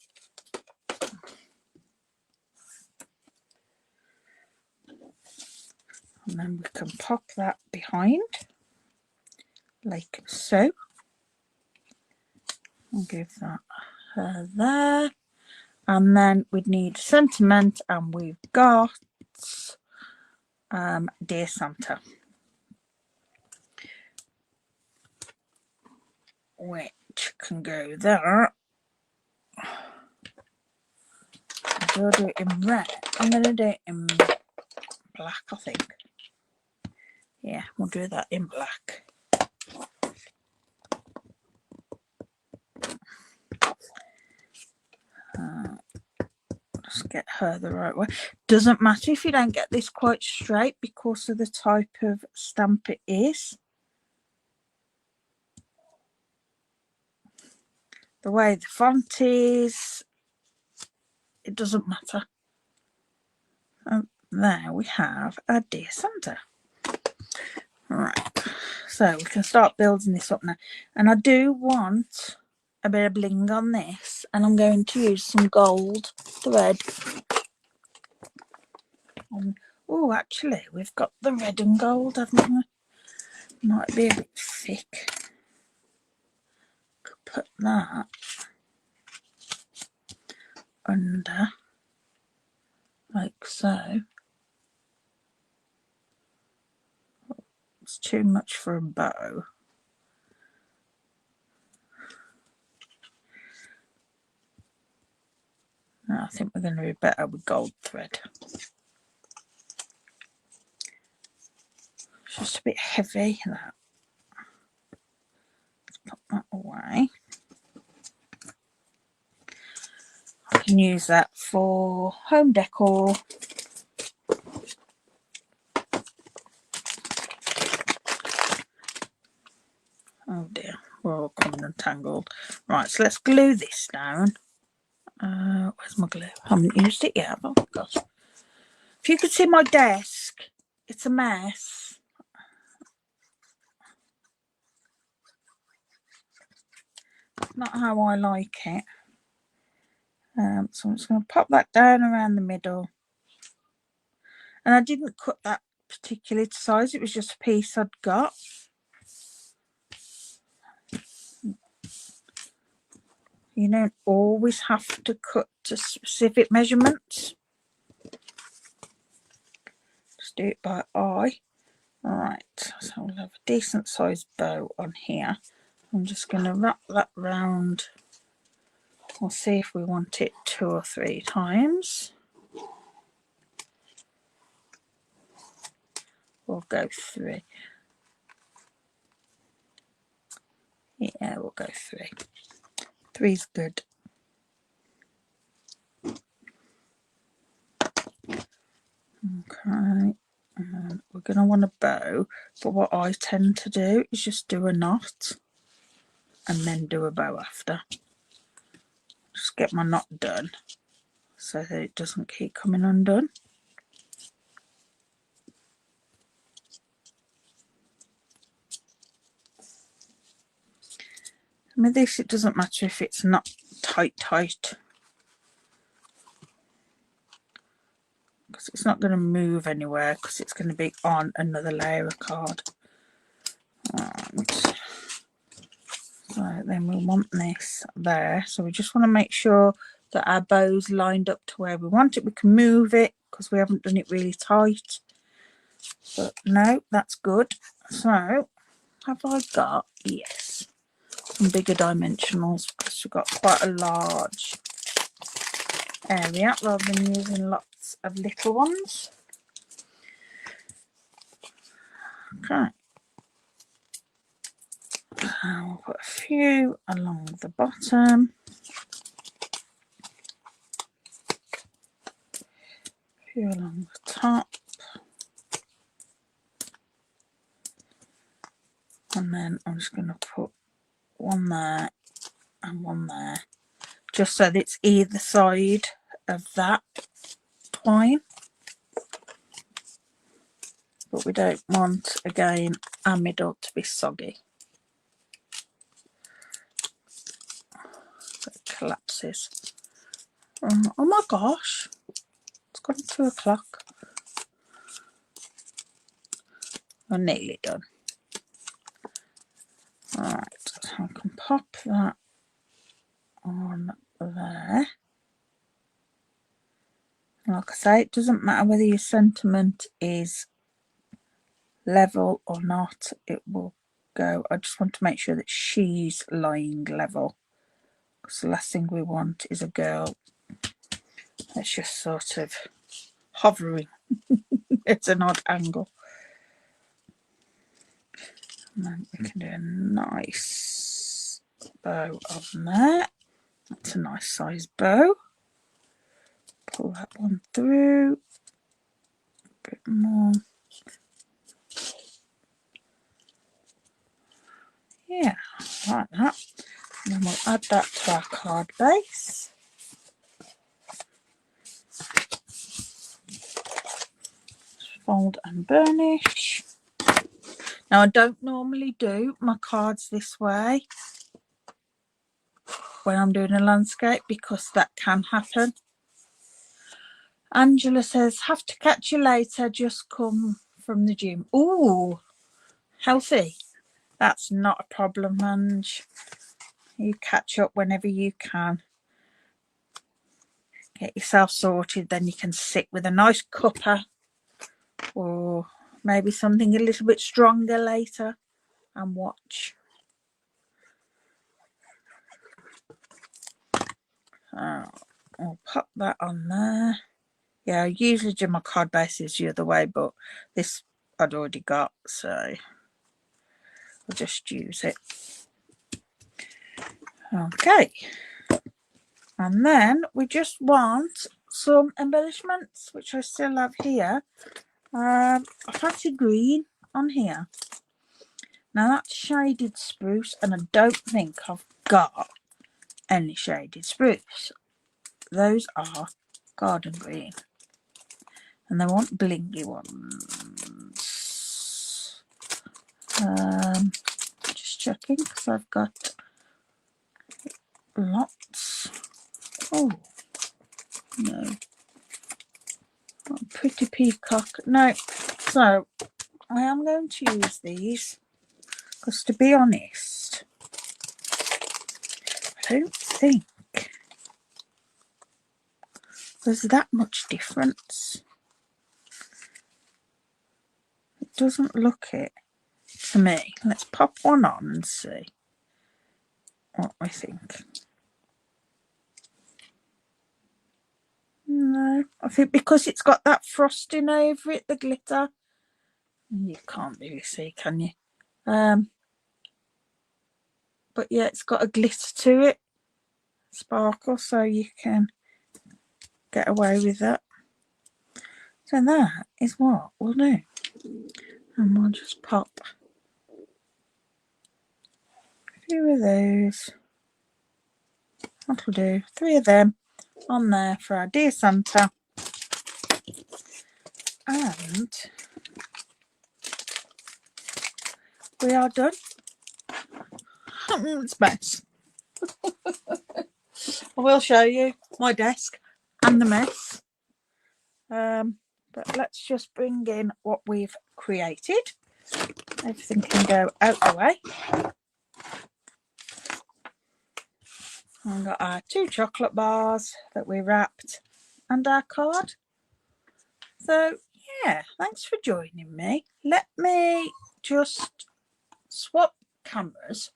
And then we can pop that behind, like so. I'll give that there. And then we'd need sentiment, and we've got Dear Santa, which can go there. I'll do it in red. I'm going to do it in black, I think. Yeah, we'll do that in black. Just get her the right way. Doesn't matter if you don't get this quite straight because of the type of stamp it is. The way the font is, it doesn't matter. And there we have our Dear Santa. Right, so we can start building this up now. And I do want a bit of bling on this, and I'm going to use some gold thread. Oh, actually, we've got the red and gold, haven't we? Might be a bit thick. Could put that under, like so. It's too much for a bow. No, I think we're going to be better with gold thread. It's just a bit heavy, that. Let's put that away. I can use that for home decor. Oh dear, we're all coming untangled. Right, so let's glue this down. Where's my glue? I haven't used it yet. Oh gosh. If you could see my desk, it's a mess. Not how I like it. So I'm just going to pop that down around the middle. And I didn't cut that particularly to size. It was just a piece I'd got. You don't always have to cut to specific measurements. Just do it by eye. Alright, so we'll have a decent sized bow on here. I'm just going to wrap that round. We'll see if we want it 2 or 3 times. We'll go 3. Yeah, we'll go 3. 3's good. Okay, and we're going to want a bow, but what I tend to do is just do a knot and then do a bow after. Just get my knot done so that it doesn't keep coming undone. With this, it doesn't matter if it's not tight, because it's not going to move anywhere because it's going to be on another layer of card. And so then we want this there, so we just want to make sure that our bow's lined up to where we want it. We can move it because we haven't done it really tight, but no, that's good. So have I got, yes, some bigger dimensionals because we've got quite a large area rather than using lots of little ones. Okay, I'll put a few along the bottom, a few along the top, And then I'm just going to put one there and one there, just so that it's either side of that twine. But we don't want, again, our middle to be soggy. So it collapses. Oh my gosh, it's gone 2 o'clock. We're nearly done. Alright, so I can pop that on there. Like I say, it doesn't matter whether your sentiment is level or not, it will go. I just want to make sure that she's lying level, because the last thing we want is a girl that's just sort of hovering. It's an odd angle. And then we can do a nice bow on there. That's a nice size bow. Pull that one through a bit more. Yeah, like that. And then we'll add that to our card base. Fold and burnish. Now, I don't normally do my cards this way when I'm doing a landscape, because that can happen. Angela says, have to catch you later, just come from the gym. Ooh, healthy. That's not a problem, Ange. You catch up whenever you can. Get yourself sorted, then you can sit with a nice cuppa, or maybe something a little bit stronger later, and watch. I'll pop that on there. Yeah, I usually do my card bases the other way, but this I'd already got, so I'll just use it. Okay. And then we just want some embellishments, which I still have here. I fancy green on here. Now that's shaded spruce, and I don't think I've got any shaded spruce. Those are garden green, and they want blingy ones. Just checking, because I've got lots. Oh no, not a pretty peacock. No, so I am going to use these, because to be honest, I don't think there's that much difference. It doesn't look it to me. Let's pop one on and see what we think. No, I think because it's got that frosting over it, the glitter, you can't really see, can you? But yeah, it's got a glitter to it, sparkle, so you can get away with that. So that is what we'll do, and we'll just pop a few of those. That'll do, 3 of them on there for our dear Santa. And we are done. It's a mess. I will show you my desk and the mess. But let's just bring in what we've created. Everything can go out the way. We've got our 2 chocolate bars that we wrapped and our card. So yeah, thanks for joining me. Let me just swap cameras,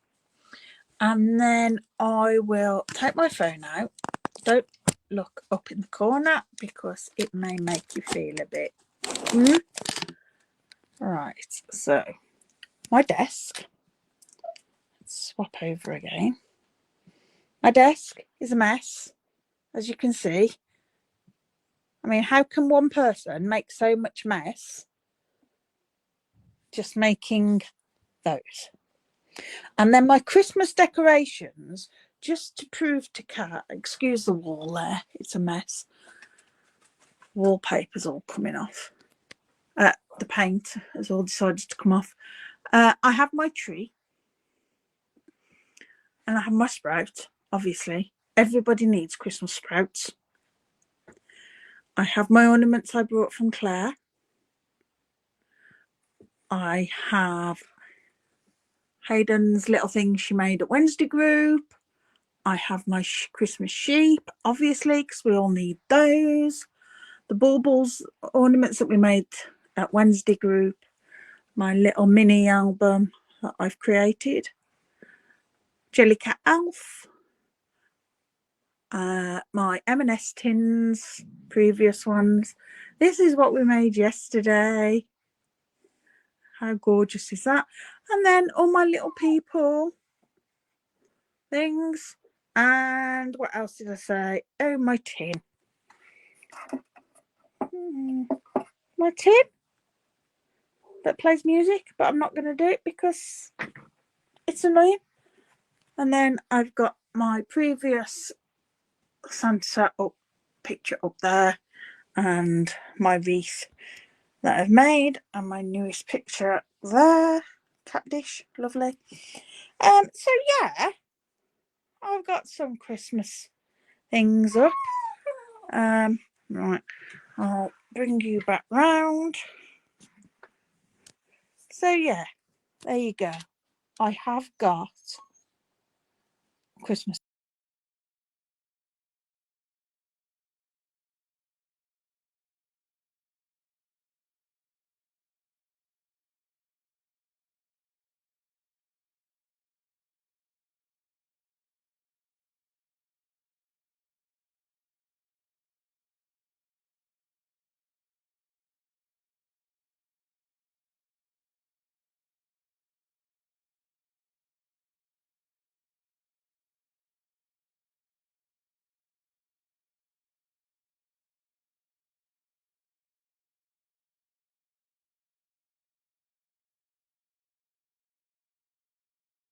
and then I will take my phone out. Don't look up in the corner, because it may make you feel a bit Right, so my desk, let's swap over again. My desk is a mess, as you can see. I mean, how can one person make so much mess just making those? And then my Christmas decorations, just to prove to Kat, excuse the wall there, it's a mess. Wallpaper's all coming off. The paint has all decided to come off. I have my tree. And I have my sprout, obviously. Everybody needs Christmas sprouts. I have my ornaments I brought from Claire. I have Hayden's little thing she made at Wednesday group. I have my Christmas sheep, obviously, because we all need those. The baubles ornaments that we made at Wednesday group. My little mini album that I've created. Jellycat Elf. My M&S tins, previous ones. This is what we made yesterday. How gorgeous is that? And then all my little people things. And what else did I say? Oh, my tin. My tin that plays music, but I'm not going to do it because it's annoying. And then I've got my previous Santa picture up there, and my wreath that I've made, and my newest picture there. Cat dish, lovely. So yeah, I've got some Christmas things up. Right, I'll bring you back round. So yeah, there you go. I have got Christmas